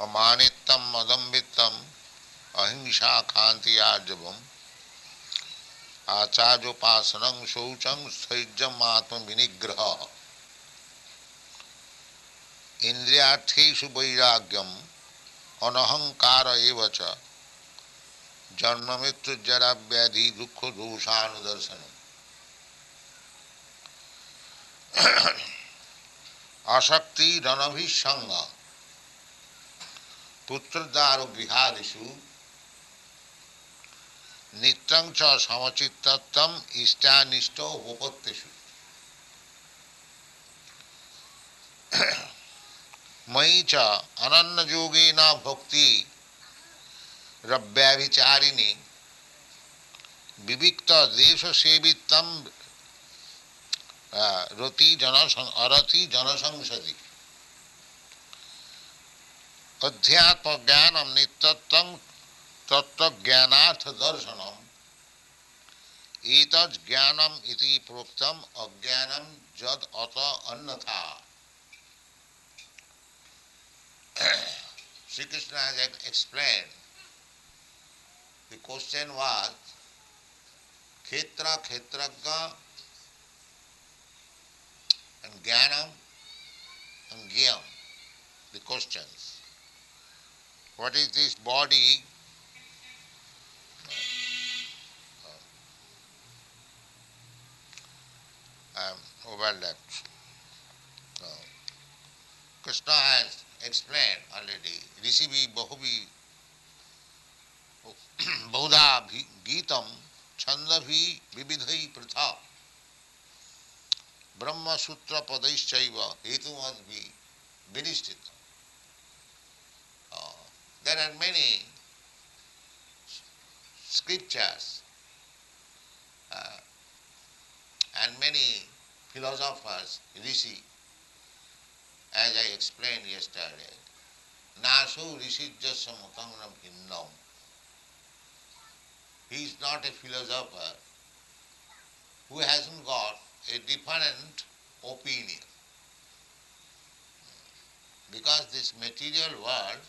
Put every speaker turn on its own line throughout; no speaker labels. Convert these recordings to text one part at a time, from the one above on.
अमानित्यम अदम्भितम अहिंसा खांति आर्जवम आचार्योपासनं शौचं स्थैर्यम् आत्म विनिग्रह इंद्रियार्थेषु वैराग्यम अनहंकार एव च जन्म मृत्यु जरा व्याधि दुख दोषानुदर्शन आसक्ति रणभिसंग पुत्रदार गृहादिषु नित्यं च समचित्तत्वम् इष्टानिष्टो उपपत्तिषु मयि च अनन्ययोगेन भक्ति रव्याभिचारिणी विविक्त देश सेवितम अरति जनसंसदि अध्यात्म ज्ञानम नित्यत्वं तत्व ज्ञानार्थ दर्शनम एतद् ज्ञानम इति प्रोक्तम अज्ञानम जद अत अन्यथा. Sri Krishna has explained. The question was Khetra, Khetragga and Jnanam and Gyam. The questions. What is this body? Overlapped. Krishna has explained already. Rishi bhi bahubi बहुधा गीतम छंद भी विविधि पृथक ब्रह्म सूत्र पदैश्चैव हेतु मत भी विनिश्चित. There are many scriptures and many philosophers, rishi, as I explained yesterday. Nasu rishi jasya mutangnam hinnam. He is not a philosopher who hasn't got a different opinion. Because this material world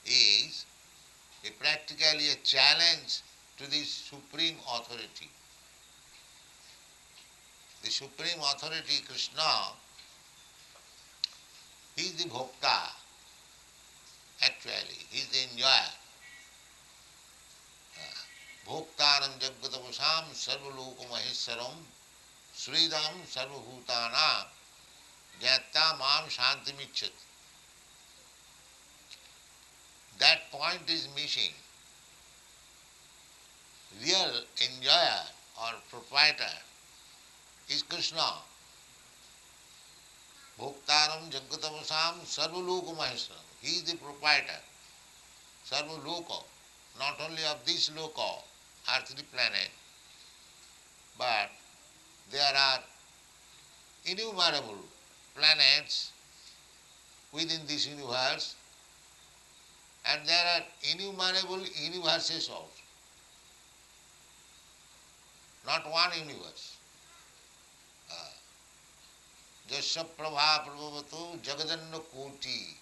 is practically a challenge to the supreme authority. The supreme authority, Krishna, he is the bhokta, actually, he is the enjoyer. Bhoktaram jagatavasam sarvaloka maheswaram sridam sarvabhutana jnata mam shantimichat. That point is missing. Real enjoyer or proprietor is Krishna. Bhoktaram jagatavasam sarvaloka maheswaram. He is the proprietor. Sarvaloka, not only of this loka, earthly planet, but there are innumerable planets within this universe, and there are innumerable universes also. Not one universe. Jasya prabha prabhavato jagadanna koti.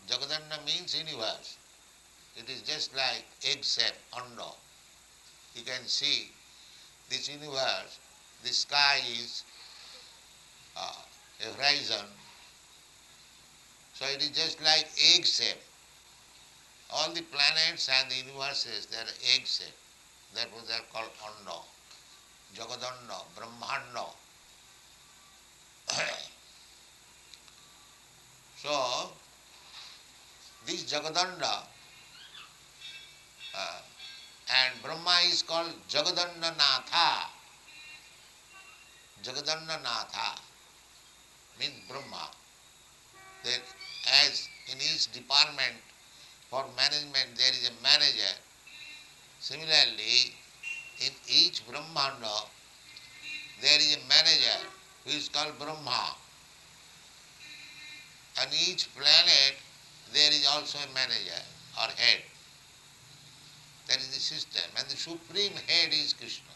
Jagadanna means universe. It is just like egg shape, anda. You can see this universe, the sky is a horizon. So it is just like egg shape. All the planets and the universes, they are egg shape. Therefore they are called anda, jagadanda, brahmanda. So this jagadanda and Brahma is called Jagadanda Natha. Jagadanda Natha means Brahma. That as in each department for management there is a manager, similarly in each Brahmanda there is a manager who is called Brahma. And each planet there is also a manager or head. That is the system. And the supreme head is Krishna.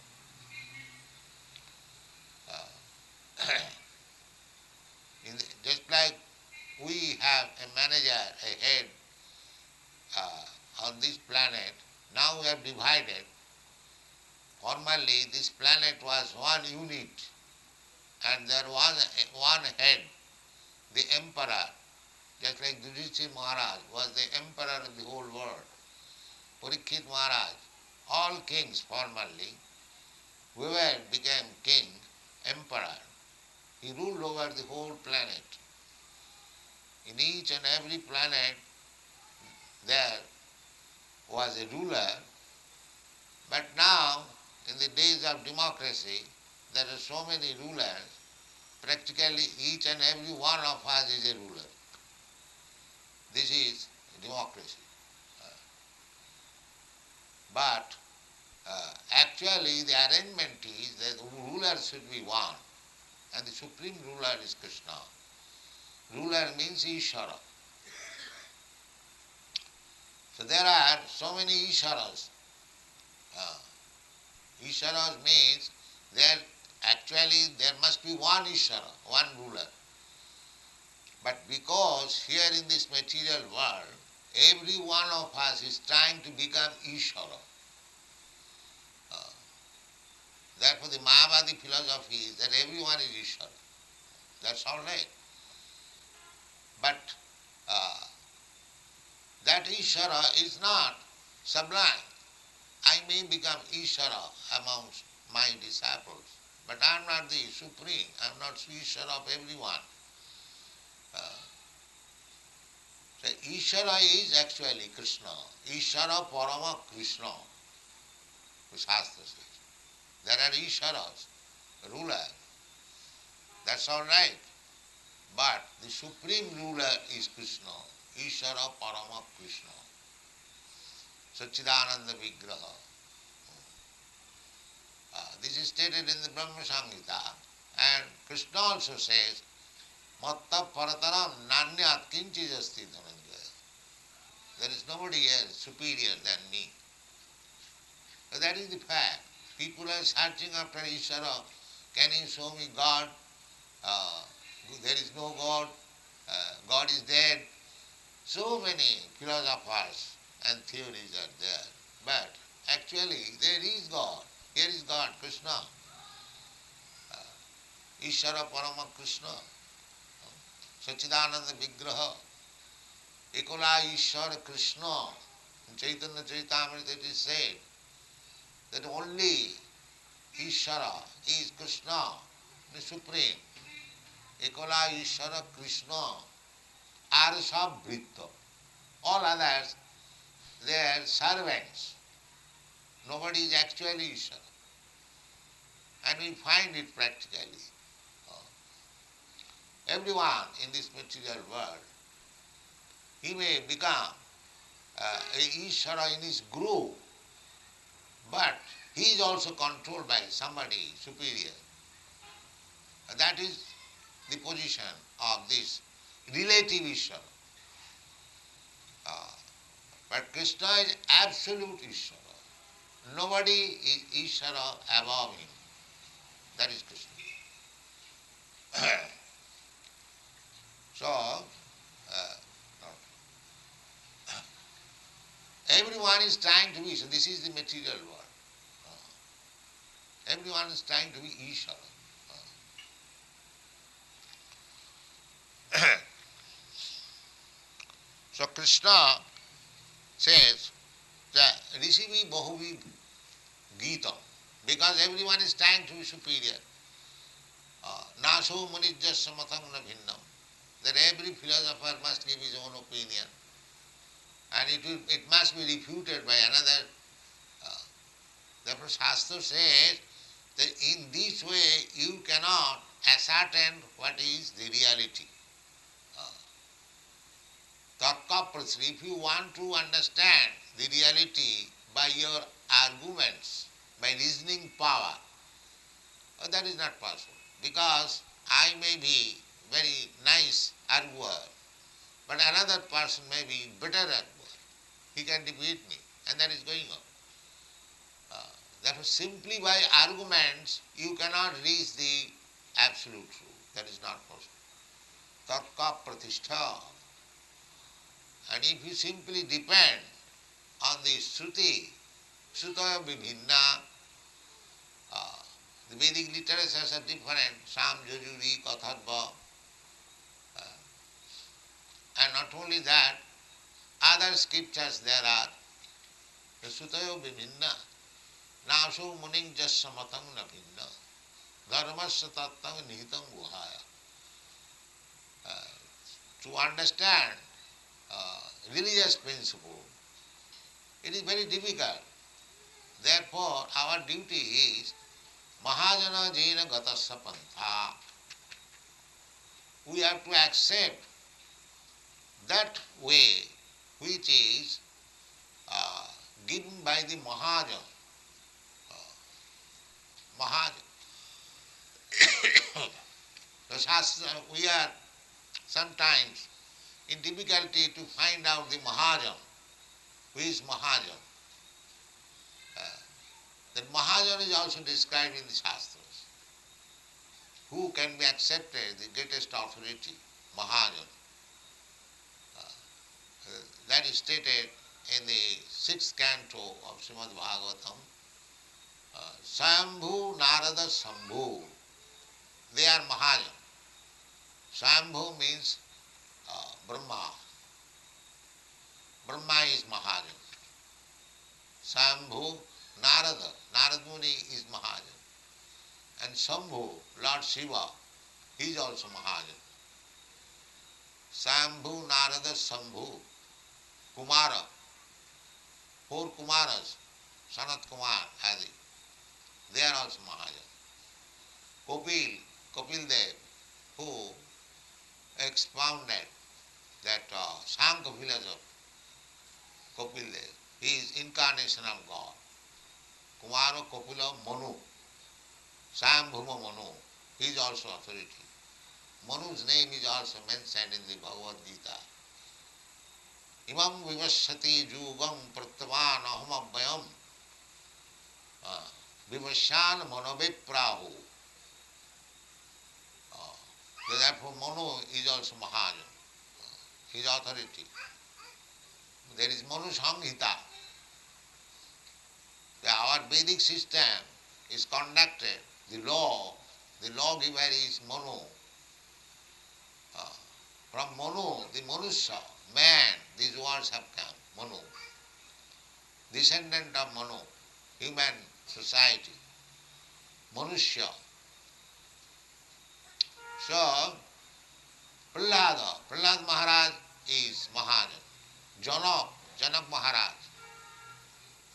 Just like manager, a head on this planet. Now we have divided. Formerly this planet was one unit and there was one head, the emperor, just like Yudhishthira Maharaj was the emperor of the whole world. Parikshit Maharaj, all kings formerly, whoever became king, emperor, he ruled over the whole planet. In each and every planet there was a ruler, but now in the days of democracy there are so many rulers, practically each and every one of us is a ruler. This is democracy. But actually the arrangement is that the ruler should be one, and the supreme ruler is Krishna. Ruler means Ishvara. So there are so many Ishvaras. Ishvaras means there must be one Ishvara, one ruler. But because here in this material world, every one of us is trying to become Ishvara. Therefore the Mayavadi philosophy is that everyone is Ishvara. That's all right. But that Ishvara is not sublime. I may become Ishvara amongst my disciples, but I am not the supreme. I am not Ishvara of everyone. So Ishvara is actually Krishna. Ishvara Parama Krishna, the Shastra says. There are Ishvaras, rulers. That's all right. But the supreme ruler is Krishna. Ishvara Parama Krishna. Satchidananda Vigraha. This is stated in the Brahma Samhita, and Krishna also says, Matta Parataram Nanyat Kinchis Asti Dhananjaya. There is nobody else superior than me. So that is the fact. People are searching after Ishvara. Can you show me God? There is no God. God is dead. So many philosophers and theories are there. But actually there is God. Here is God, Krishna. Ishvara Parama Krishna. Satchidananda Vigraha. Ekola Ishvara Krishna. In Chaitanya Charitamrita it is said that only Ishvara is Krishna, the Supreme. Ekola Ishvara Krishna Arsa Vritta. All others, they are servants. Nobody is actually Ishvara. And we find it practically. Everyone in this material world, he may become a Ishvara in his group, but he is also controlled by somebody superior. That is the position of this relative Ishvara. But Krishna is absolute Ishvara. Nobody is Ishvara above him. That is Krishna. So, everyone is trying to be, so this is the material world. Everyone is trying to be Ishvara. So Krishna says that Rishivi Bahuvi Gita, because everyone is trying to be superior. Naso Munijasya Matam na Bhinnam, that every philosopher must give his own opinion, and it must be refuted by another. Therefore Shastra says that in this way you cannot ascertain what is the reality. If you want to understand the reality by your arguments, by reasoning power, that is not possible. Because I may be very nice arguer, but another person may be better arguer. He can defeat me, and that is going on. Therefore, simply by arguments, you cannot reach the absolute truth. That is not possible. Tarka pratishtha. And if you simply depend on the Shruti, Shrutaya Vibhinna, the Vedic literatures are different, Sam, Yajuri, Katharva, and not only that, other scriptures there are, the Shrutaya Vibhinna, Naso Muning Jasamatam Nabhinna, Dharmasya Tattam Nihitam Guhaya. To understand religious principle, it is very difficult. Therefore, our duty is Mahajana Jena Gatasya Pantha. We have to accept that way which is given by the Mahajan. Mahajan. The Shastra, we are sometimes in difficulty to find out the Mahajan. Who is Mahajan? That Mahajan is also described in the Shastras. Who can be accepted, the greatest authority, Mahajan. That is stated in the 6th canto of Srimad Bhagavatam. Swayambhu Narada Sambhu. They are Mahajan. Swayambhu means Brahma. Brahma is Mahajan. Swayambhu Narada. Narada Muni is Mahajan. And Sambhu, Lord Shiva, he is also Mahajan. Swayambhu Narada Sambhu. Kumara. 4 Kumaras. Sanat Kumar, Adi. They are also Mahajan. Kapil Dev, who expounded that Sankhya philosophy, Kapil Dev, he is incarnation of God. Kumara Kapila Manu, Swayambhuma Manu, he is also authority. Manu's name is also mentioned in the Bhagavad Gita. Imam vivashyati jugam pratyavan aham abhyam vivashyan manoviprahu. Therefore Manu is also Mahajan. His authority. There is Manu Samhita. Our Vedic system is conducted, the lawgiver is Manu. From Manu, the Manusya, man, these words have come, Manu. Descendant of Manu, human society, Manusya. So, Prahlad Maharaj is Mahajan. Janak Maharaj.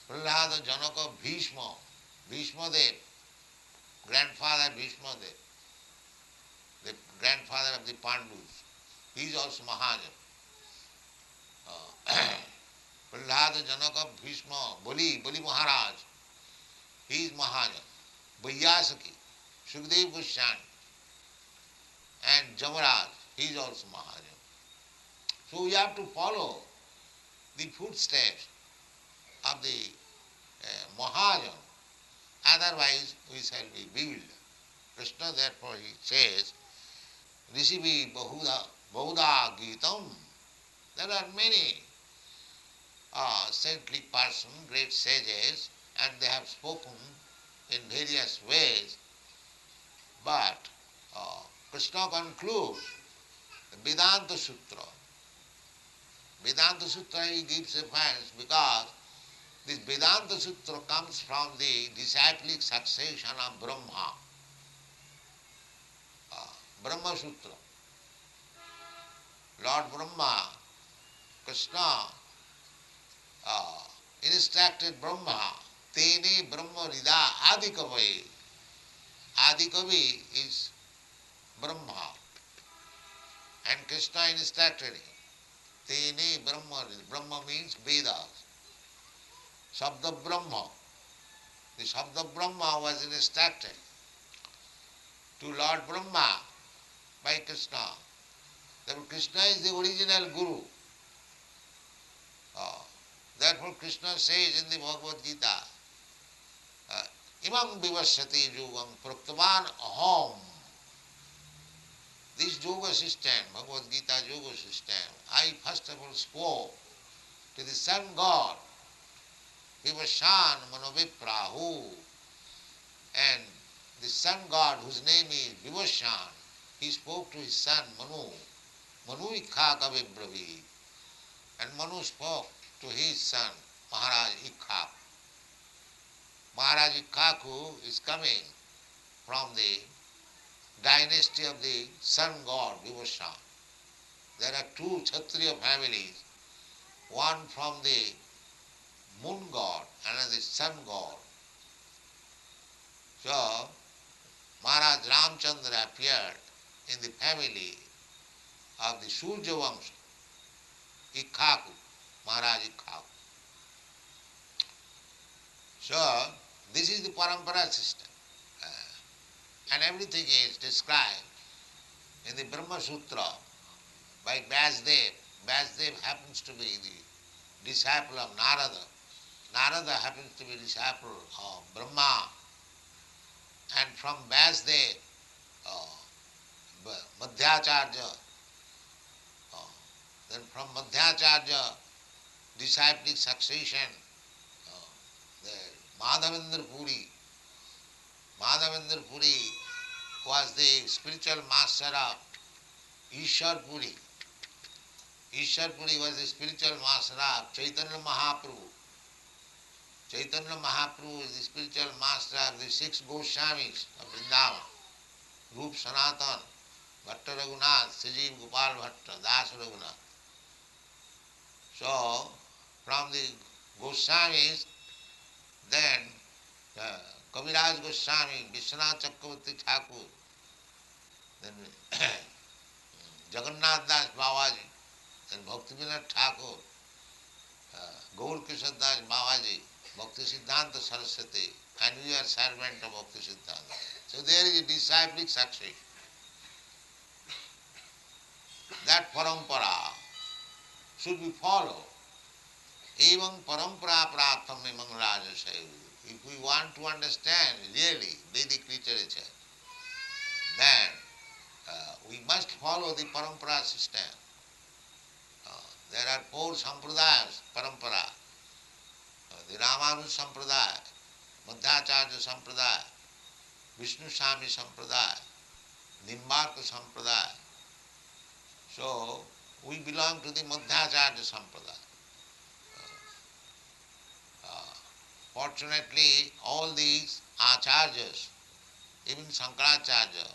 Prahlad Janaka Bhishma, Bhishma Dev, grandfather Bhishma Dev, the grandfather of the Pandus. He is also Mahajan. Prahlad Janaka Bhishma, Bali Maharaj, he is Mahajan. Vyasaki, Sukdev Goswami, and Jamaraj, he is also Mahajan. So we have to follow the footsteps of the Mahajan, otherwise we shall be bewildered. Krishna therefore he says, Rishivi Bahuda Gitam. There are many saintly persons, great sages, and they have spoken in various ways, but Krishna concludes the Vedanta Sutra. Vedanta Sutra he gives reference because this Vedanta Sutra comes from the disciplic succession of Brahma. Brahma Sutra. Lord Brahma, Krishna instructed Brahma, Tene Brahma Rida Adikavi. Adikavi is Brahma. And Krishna instructed him. Tene Brahma, Brahma means Vedas. Shabda Brahma. The Shabda Brahma was instructed to Lord Brahma by Krishna. Therefore Krishna is the original Guru. Therefore Krishna says in the Bhagavad Gita, Imam Vivashyati Yogam Praktavan Aham. This yoga system, Bhagavad Gita yoga system, I first of all spoke to the sun god, Vivashan Manoviprahu, and the sun god whose name is Vivashan, he spoke to his son Manu, Manu Ikha Kavibravi, and Manu spoke to his son Maharaj Ikha. Maharaj Ikkaku is coming from the dynasty of the sun god Vivashan. There are two Kshatriya families, one from the moon god, another the sun god. So, Maharaj Ramchandra appeared in the family of the Surya Vamsha, Ikkaku, Maharaj Ikkaku. So, this is the parampara system. And everything is described in the Brahma Sutra by Vyasdev. Vyasdev happens to be the disciple of Narada. Narada happens to be disciple of Brahma. And from Vyasdev, Madhyacharya, then from Madhyacharya, disciplic succession, the Madhavendra Puri. Madhavendra Puri was the spiritual master of Ishwar Puri. Ishwar Puri was the spiritual master of Chaitanya Mahaprabhu. Chaitanya Mahaprabhu is the spiritual master of the 6 Goswamis of Vrindavan. Rup Sanatan, Bhatta Raghunath, Sajiv Gopal Bhatta, Das Raghunath. So, from the Goswamis, then Kaviraj Goswami, Vishwanath Chakravarti Thakur, then Jagannath Das Babaji, then Bhaktivinoda Thakur, Gaur Kishore Das Babaji, Bhakti Siddhanta Saraswati, and we are servant of Bhakti Siddhanta. So there is a disciplic succession. That parampara should be followed. Evam parampara pratham imam rajasaya. If we want to understand really Vedic literature, then we must follow the parampara system. There are 4 sampradayas, parampara. The Ramanuja Sampradaya, Madhyacharya Sampradaya, Vishnu Swami Sampradaya, Nimbarka Sampradaya. So, we belong to the Madhyacharya Sampradaya. Fortunately, all these acharyas, even Shankaracharya,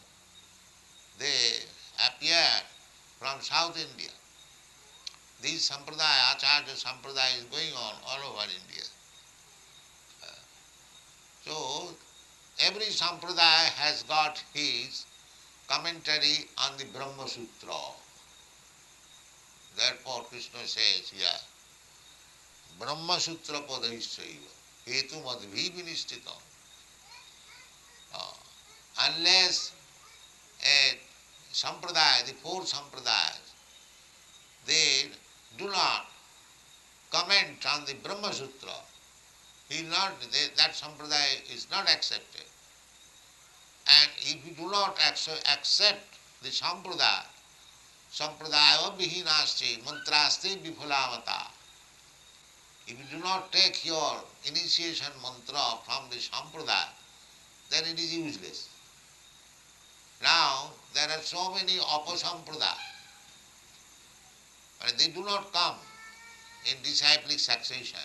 they appear from South India. This sampradaya, acharya sampradaya is going on all over India. So, every sampradaya has got his commentary on the Brahma Sutra. Therefore, Krishna says here, Brahma Sutra Padaishaiva, Hetu Madhvi Vinishtitam. Unless a sampradaya, the 4 sampradayas, they do not comment on the Brahma Sutra, that sampradaya is not accepted. And if you do not accept the sampradaya, sampradaya vihinasti mantraste vipulamata. If you do not take your initiation mantra from the sampradaya, then it is useless. Now, there are so many upasampradaya, but they do not come in disciplic succession,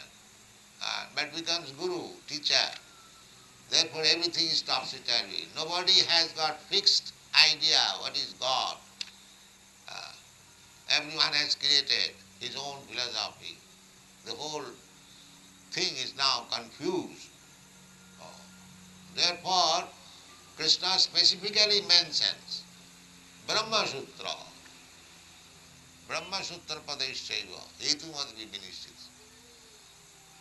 but becomes guru, teacher. Therefore, everything is topsy-turvy. Nobody has got fixed idea what is God. Everyone has created his own philosophy. The whole thing is now confused. Therefore, Krishna specifically mentions Brahma Sutra. Brahma Sutra Padaishaiva, Hetu Madhvi Vinishtit.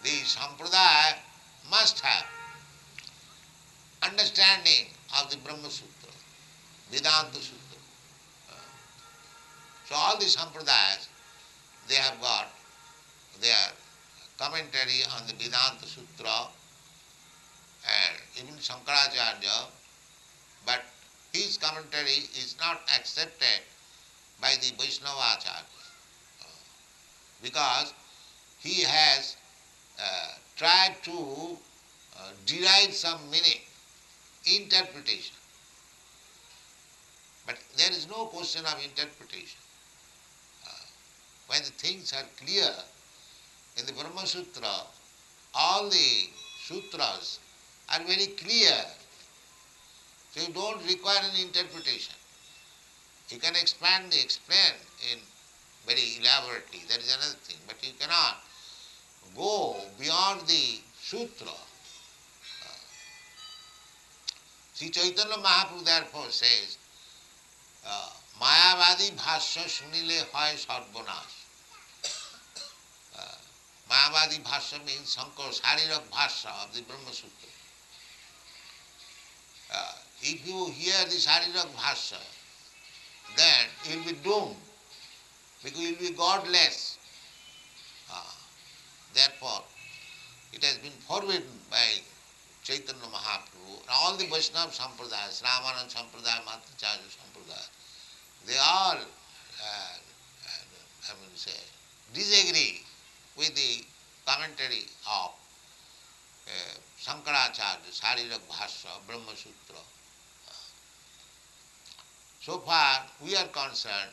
The sampradaya must have understanding of the Brahma Sutra, Vedanta Sutra. So all the sampradayas, they have got their commentary on the Vedanta Sutra, and even Shankaracharya, but his commentary is not accepted by the Vaishnava Acharya, because he has tried to derive some meaning, interpretation. But there is no question of interpretation. When the things are clear, in the Brahma Sutra, all the sutras are very clear. So you don't require an interpretation. You can explain in very elaborately, that is another thing, but you cannot go beyond the sutra. Sri Chaitanya Mahaprabhu therefore says, Mayavadi bhashya sunile hoy sarvanash. Mayavadi bhashya means Shankara Sharirak bhashya of the Brahma Sutra. If you hear the Sharirak bhashya, then you will be doomed, because you will be godless. Therefore, it has been forbidden by Chaitanya Mahaprabhu and all the Vaishnava Sampradayas, Ramananda Sampradaya, Madhvacharya Sampradaya, they all, disagree with the commentary of Shankaracharya, Sharirak Bhashya, Brahma Sutra. So far, we are concerned,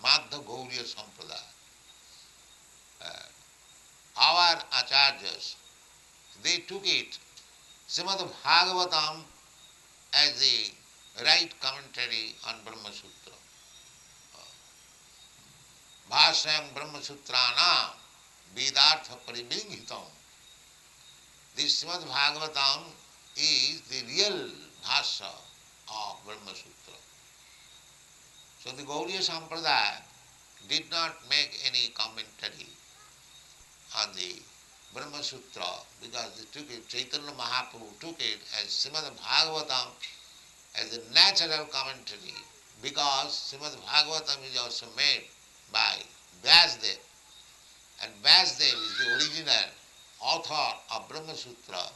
Madhva Gauriya Sampradaya. Our acharyas, they took it, Srimad Bhagavatam, as the right commentary on Brahma Sutra. Bhashyam Brahma Sutranam Vedartha Paribinghitam. This Srimad Bhagavatam is the real bhashya of Brahma Sutra. So the Gauriya Sampradaya did not make any commentary on the Brahma Sutra, because they took it, Chaitanya Mahaprabhu took it as Srimad Bhagavatam as a natural commentary, because Srimad Bhagavatam is also made by Vyasdev, and Vyasdev is the original author of Brahma Sutra.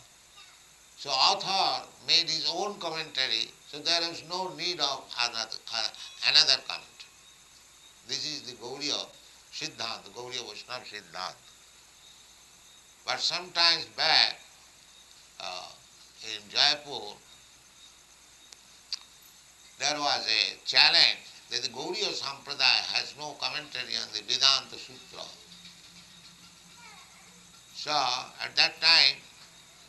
So author made his own commentary, so there is no need of another commentary. This is the Gauriya Siddhanta, Gauriya Vaishnava Siddhanta. But sometimes back in Jaipur, there was a challenge that the Gauriya Sampradaya has no commentary on the Vedanta Sutra. So at that time,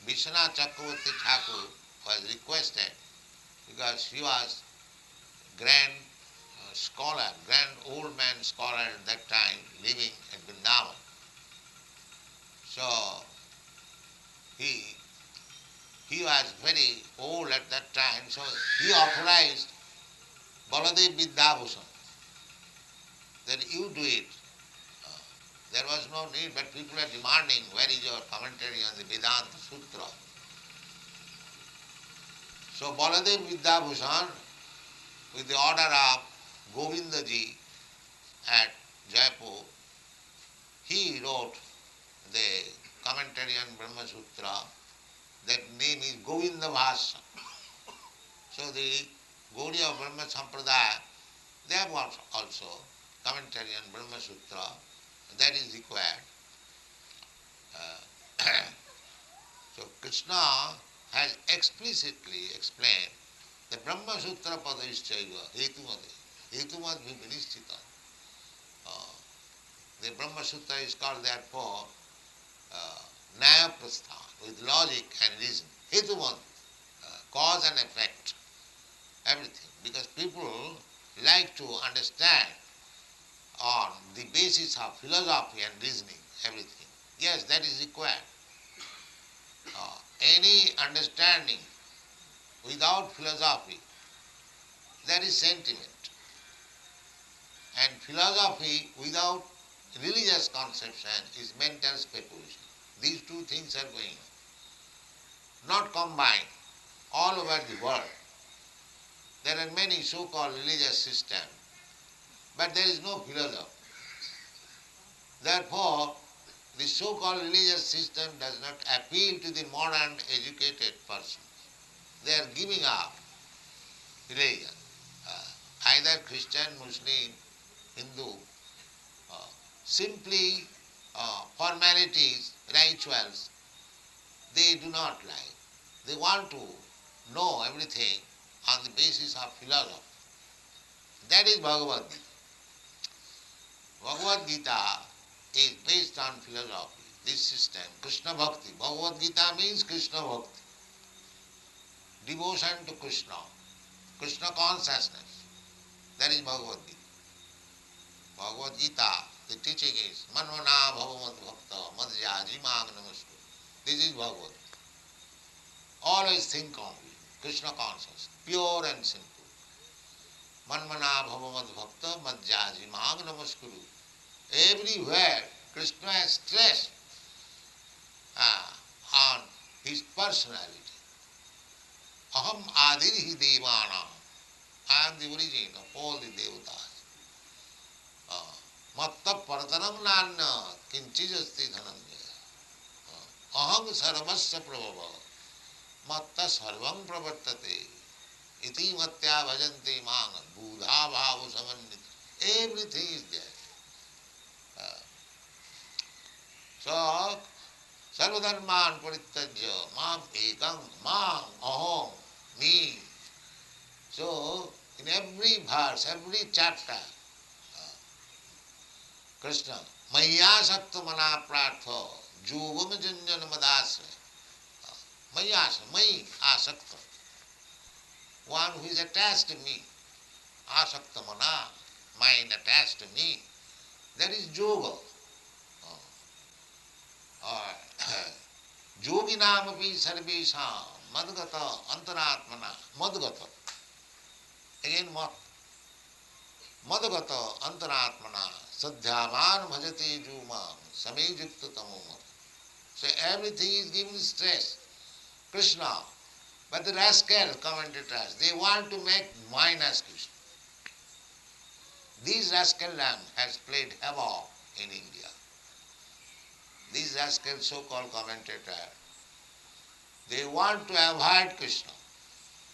Vishwanath Chakravarti Thakur was requested, because she was grand scholar, grand old man scholar at that time, living at Vrindavan. So he was very old at that time, so he authorized Baladev Vidyabhushan that you do it. There was no need, but people are demanding, where is your commentary on the Vedanta Sutra? So Baladev Vidyabhushan, with the order of Govindaji at Jaipur, he wrote the commentary on Brahma Sutra. That name is Govinda Bhashya. So the Gauriya Brahma Sampradaya, they have also commentary on Brahma Sutra. That is required. So Krishna has explicitly explained the Brahma Sutra Padaischaiva Hetumade. Hetumad Vivinishchita. The Brahma Sutra is called therefore Nyaya Prastha, with logic and reason. Hetumad, cause and effect, everything. Because people like to understand on the basis of philosophy and reasoning, everything. Yes, that is required. Any understanding without philosophy, that is sentiment. And philosophy without religious conception is mental speculation. These two things are going on, not combined, all over the world. There are many so-called religious systems, but there is no philosophy. Therefore, the so-called religious system does not appeal to the modern educated person. They are giving up religion. Either neither Christian, Muslim, Hindu, uh, simply formalities, rituals, they do not like. They want to know everything on the basis of philosophy. That is Bhagavad Gita. Bhagavad Gita is based on philosophy, this system, Krishna Bhakti. Bhagavad Gita means Krishna Bhakti, devotion to Krishna, Krishna consciousness. That is Bhagavad Gita. Bhagavad Gita, the teaching is Manvana Bhavamad Bhakta Madhya Jimag Namastu. This is Bhagavad Gita. Always think only Krishna consciousness, pure and simple. Manvana Bhavamad Bhakta Madhya Jimag Namaskuru. Everywhere Krishna has stressed on his personality. Aham Adirhi Devanam. I am the origin of all the devatas. Matta Paratanam Nana Kinchijasti Dhananjaya. Aham Sarvasya Prabhava. Matta Sarvam Pravartate. Iti Matya Bhajanti Manga. Buddha Bhavu Samannita. Everything is there. So, Sarvadharman Parityajya, Mam Ekam, Mam, Aham, me. So, in every verse, every chapter, Krishna, Maya Sakta Mana Pratha, Jugam Janjana Madasra. Maya, Mai Asakta. One who is attached to me, Asakta Mana, mind attached to me, that is Yoga. Yoginamapi sarvesham madgata antaratmana madgata. Again mat. Madgata antaratmana sadhyavan bhajate jumam samejukta tamoma. So everything is given stress. Krishna. But the rascal commentators, they want to make mine as Krishna. These rascal lamb has played havoc in India. These rascal so-called commentators, they want to avoid Krishna.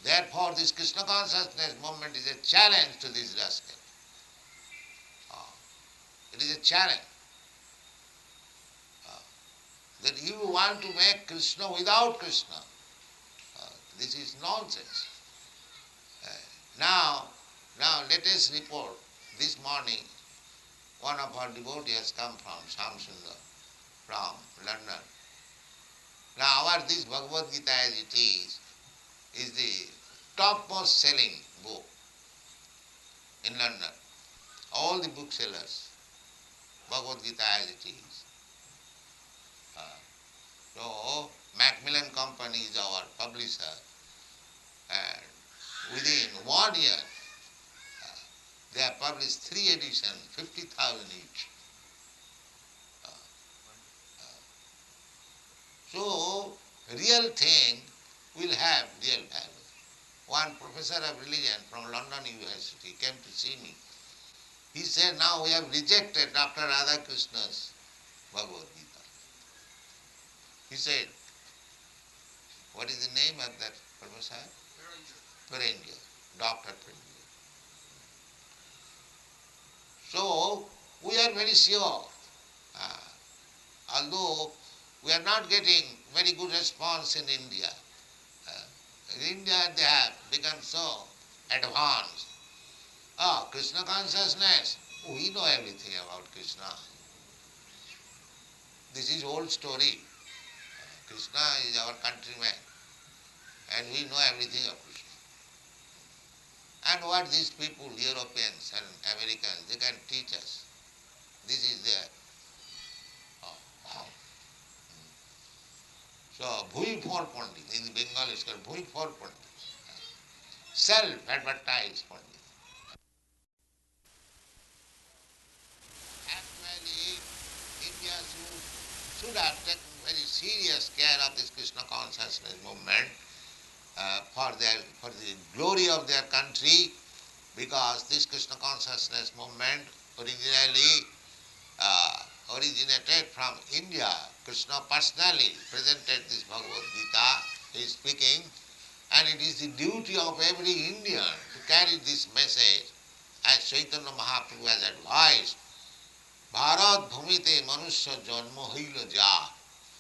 Therefore, this Krishna consciousness movement is a challenge to these rascals. It is a challenge. That you want to make Krishna without Krishna. This is nonsense. Now let us report. This morning, one of our devotees has come from Shamsundar, from London. Now this Bhagavad Gita as it is the topmost selling book in London. All the booksellers, Bhagavad Gita as it is. So Macmillan Company is our publisher, and within 1 year they have published 3 editions, 50,000 each. So, real thing will have real value. One professor of religion from London University came to see me. He said, now we have rejected Dr. Radhakrishna's Bhagavad Gita. He said, what is the name of that professor? Perenjia. Dr. Perenjia. So, we are very sure, although we are not getting very good response in India. In India they have become so advanced. Krishna consciousness, we know everything about Krishna. This is old story. Krishna is our countryman and we know everything of Krishna. And what these people, Europeans and Americans, they can teach us. This is their So, Bhui for Pandit, in the Bengali it's called Bhui for Pandit. Self-advertised Pandit. Actually, India should have taken very serious care of this Krishna consciousness movement for the glory of their country, because this Krishna consciousness movement originally originated from India. Krishna personally presented this Bhagavad Gita, he is speaking, and it is the duty of every Indian to carry this message as Chaitanya Mahaprabhu has advised, Bharat bhumite manusya janma hila ja,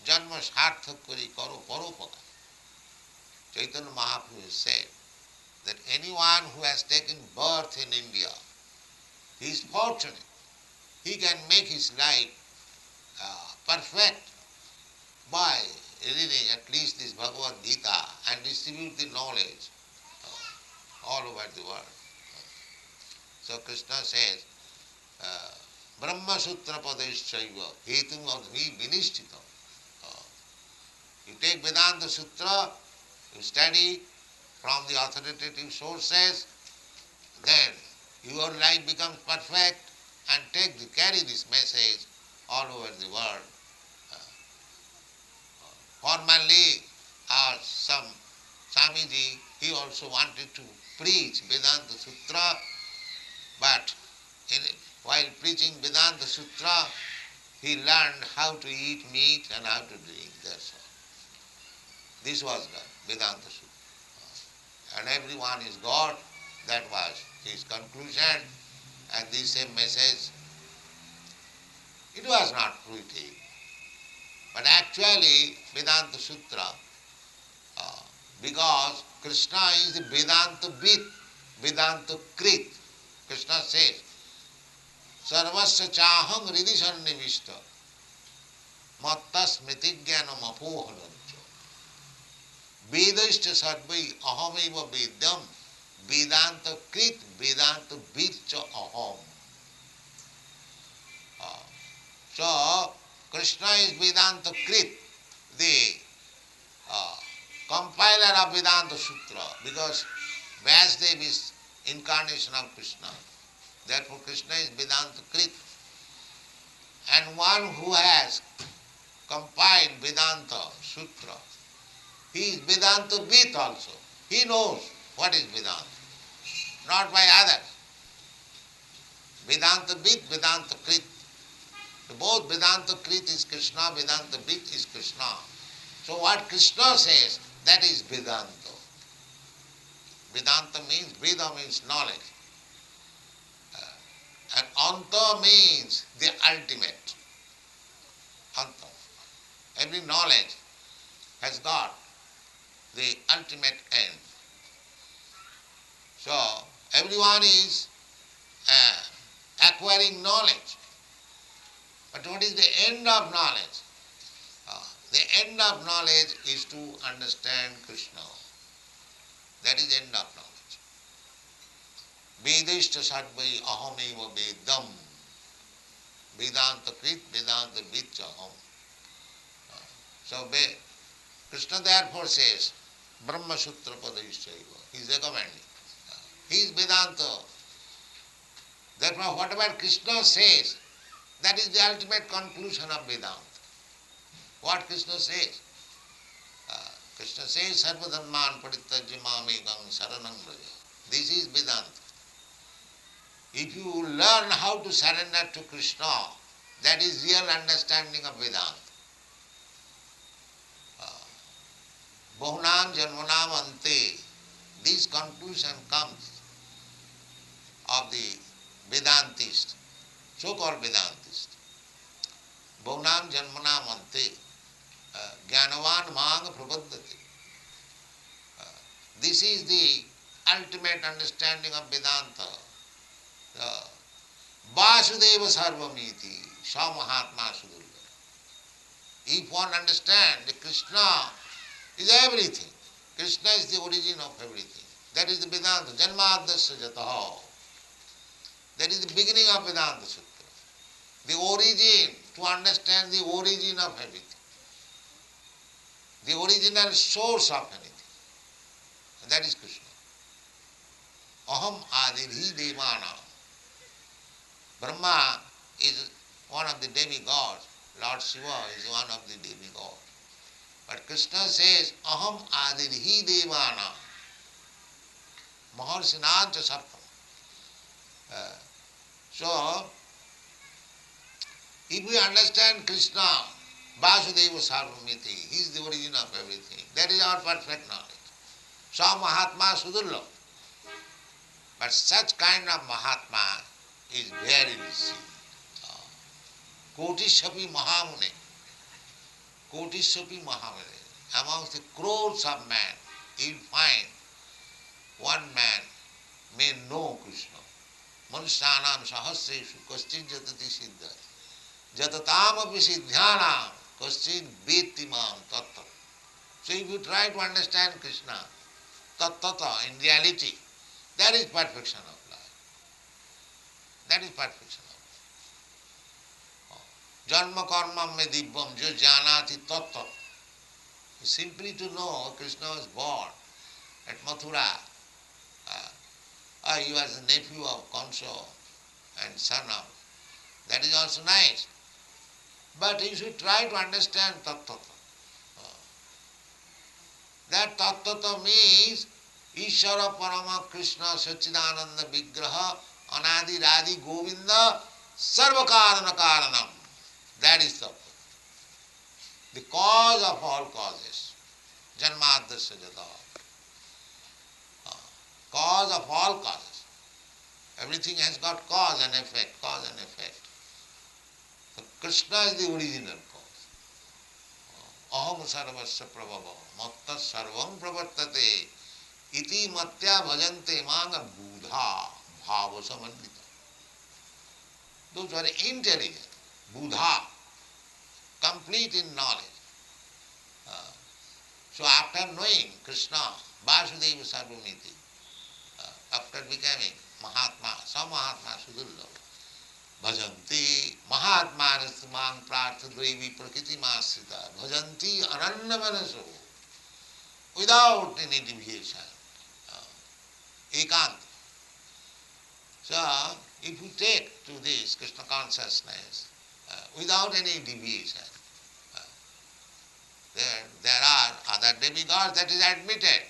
janma sarthak kari karo paropakar. Chaitanya Mahaprabhu said that anyone who has taken birth in India, he is fortunate. He can make his life perfect by reading at least this Bhagavad Gita and distribute the knowledge all over the world. So Krishna says, Brahma Sutra Padeshchaiva Hetum Adhi Vinishchitam. You take Vedanta Sutra, you study from the authoritative sources, then your life becomes perfect and carry this message all over the world. Formerly, some Swamiji, he also wanted to preach Vedanta Sutra, but while preaching Vedanta Sutra, he learned how to eat meat and how to drink. That's all. This was the Vedanta Sutra. And everyone is God. That was his conclusion. And this same message, it was not fruitive. But actually, Vedanta Sutra, because Krishna is the Vedanta Bit, Vedanta Krit. Krishna says, Sarvasya chaham hridi sannivishta matta smritigyanam apohanancha Vedashcha sarvai ahameva vedyam Vedanta Krit Vedanta Bitcha aham. So, Krishna is Vedanta Krit, the compiler of Vedanta Sutra, because Vyasdev is incarnation of Krishna. Therefore, Krishna is Vedanta Krit. And one who has compiled Vedanta Sutra, he is Vedanta Vid also. He knows what is Vedanta, not by others. Vedanta Vid, Vedanta Krit. Both Vedanta Krit is Krishna, Vedanta Vid is Krishna. So what Krishna says, that is Vedanta. Vedanta means, Veda means knowledge. And Anta means the ultimate. Anta. Every knowledge has got the ultimate end. So everyone is acquiring knowledge. But what is the end of knowledge? The end of knowledge is to understand Krishna. That is end of knowledge. Vedashta sadvai ahameva vedam. Vedanta krit, Vedanta vitcha aham. So Krishna therefore says, Brahma Sutra Padayishchaiva. He is recommending. He is Vedanta. Therefore, whatever Krishna says, that is the ultimate conclusion of Vedanta. What Krishna says? Krishna says, Sarvadharman parittajya mamekam saranam vraja. This is Vedanta. If you learn how to surrender to Krishna, that is real understanding of Vedanta. Bahunam janmanam ante. This conclusion comes of the Vedantist, so-called Vedantist. Bahunam janmanam ante. Jnanavan mang prapaddati. This is the ultimate understanding of Vedanta. Vasudeva sarvamiti, sa mahatma sudurga. If one understands that Krishna is everything, Krishna is the origin of everything. That is the Vedanta, Janmadasya jataha. That is the beginning of Vedanta Sutra. The origin, to understand the origin of everything. The original source of anything. And that is Krishna. Aham adirhi devana. Brahma is one of the demigods. Lord Shiva is one of the demigods. But Krishna says, Aham adirhi devana. Maharsinanta sarpam. So, if we understand Krishna, Vasudeva Sarvamiti, he is the origin of everything. That is our perfect knowledge. Sa Mahatma Sudurlabh. But such kind of Mahatma is very rich. Kotishapi Mahamune, Kotishapi Mahamune, amongst the crores of men, you find one man may know Krishna. Manusyanam sahasreshu kaschid jatati siddha. Jatatam api siddhyanam kaschid veti mam tattva. So if you try to understand Krishna, tattva, in reality, that is perfection of life. That is perfection of life. Janma karma me dibbam jo janati tattva. Simply to know Krishna was born at Mathura. He was the nephew of Kansa and son of. That is also nice. But you should try to understand tattva. That tattva means Ishvara Parama Krishna Sachidananda Vigraha Anadi Radi Govinda Sarva Karana Karanam. That is tattva. The cause of all causes. Janmadasya jata. Cause of all causes. Everything has got cause and effect, cause and effect. So Krishna is the original cause. Aham sarvasya prabhava matta sarvam pravartate iti matya bhajante manga buddha bhava samandita. Those who are intelligent, buddha, complete in knowledge. So after knowing Krishna, Vasudeva Sarvamiti, after becoming Mahatma, some Mahatma Sudurlabha, Bhajanti, Mahatma Rastamang Prartha Devi Prakriti Masrita, Bhajanti Ananda Manaso, without any deviation, Ekant. So, if you take to this Krishna consciousness, without any deviation, there are other demigods, that is admitted,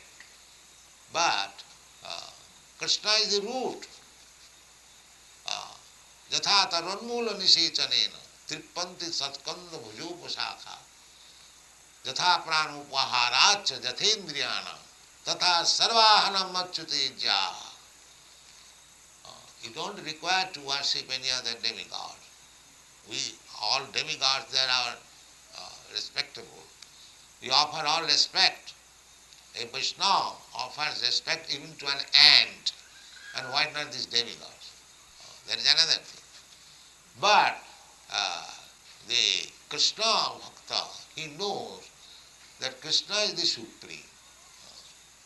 but Krishna is the root. Jatha taranmula nisechanena tripanti satskanda bhujopasakha jatha pranupaharacha jathendriyana tatha sarvahanam achyutejya. You don't require to worship any other demigod. We, all demigods, they are respectable. We offer all respect. A Vaishnava offers respect even to an ant. And why not these demigods? There is another thing. But the Krishna Bhakta, he knows that Krishna is the supreme.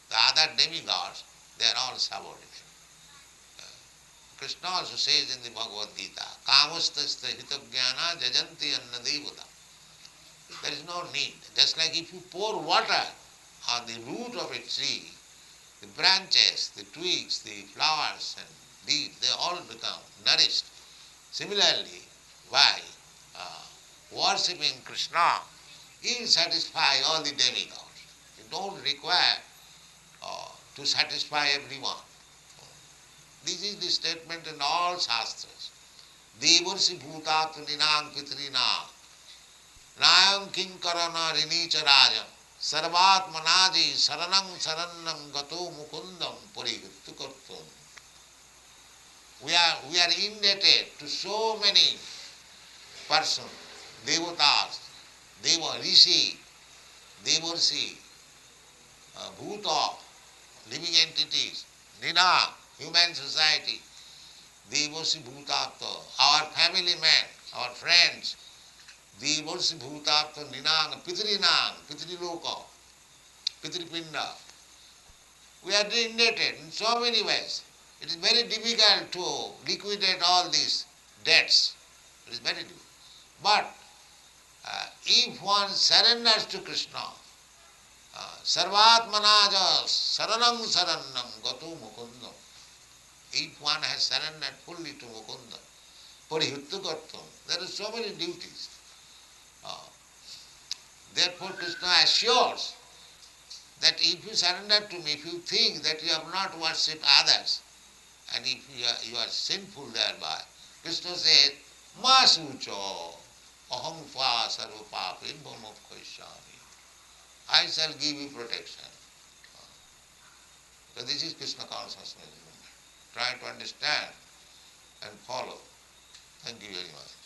The other demigods, they are all subordinate. Krishna also says in the Bhagavad Gita, Kamastasta hitagyana jajanti anna devata. There is no need. Just like if you pour water on the root of a tree, the branches, the twigs, the flowers and leaves, they all become nourished. Similarly, by worshipping Krishna, he will satisfy all the demigods. You don't require to satisfy everyone. This is the statement in all Shastras. Devarsi bhutatu ninang pitrina nayam kinkarana rinicha rajam sarvatmanaji saranam sarannam gato mukundam parihrittu kartum. We are indebted to so many persons, devatas, deva, rishi, devarsi, bhuta, living entities, nina, human society, devarsi bhutapta, our family men, our friends, devarsi bhutapta ninang, pitrinang, pitriloka, pitripinda. We are indebted in so many ways. It is very difficult to liquidate all these debts. It is very difficult. But if one surrenders to Krishna, sarvatmanaja saranam sarannam gato mukundam. If one has surrendered fully to Mukunda, parihrittu kartum, there are so many duties. Therefore Krishna assures that if you surrender to me, if you think that you have not worshipped others, and if you are sinful thereby, Krishna says, Masucho aham tva sarva papin bhamokhaishyami. I shall give you protection. So this is Krishna consciousness movement. try to understand and follow. Thank you very much.